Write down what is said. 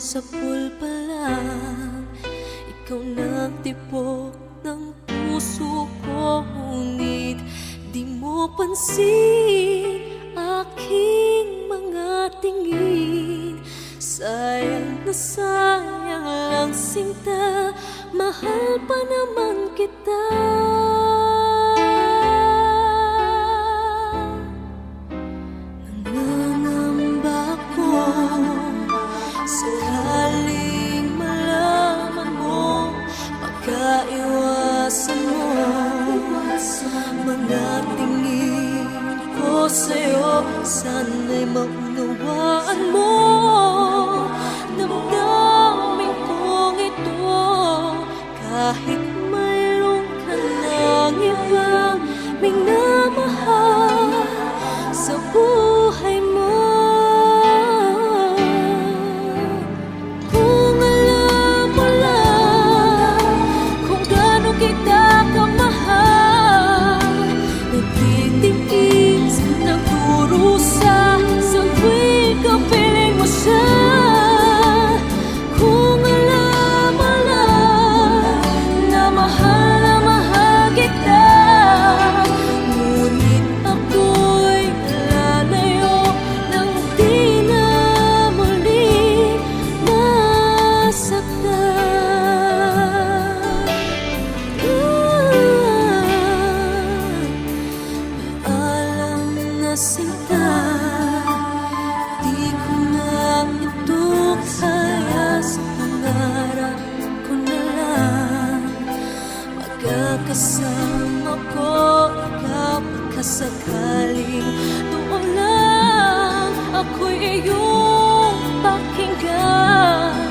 sa pool pa lang, ikaw nagtipok ng puso ko. Ngunit di mo pansin aking mga tingin. Sayang na sayang lang sinta, mahal pa naman kita. Nangangamba ko sakaling malaman mo, pagkaiwasan mo mga tingin ko sa'yo. Sana'y maunawaan mo damdamin kong ito. Kahit mayroon ka ng ibang minamahal sa buhay mo, kung alam mo lang kung gaano kita kamahal, nagtitiis, nagdurusa sa tuwing kapiling mo siya. Kung alam mo lang na mahal kita, ngunit ako'y lalayo nang di na muling masaktan. Alam na sinta, di ko na ito kaya. Sa pangarap ko na lang magkakasama ko ikaw. Pagkasakaling doon lang ako'y iyong pakinggan.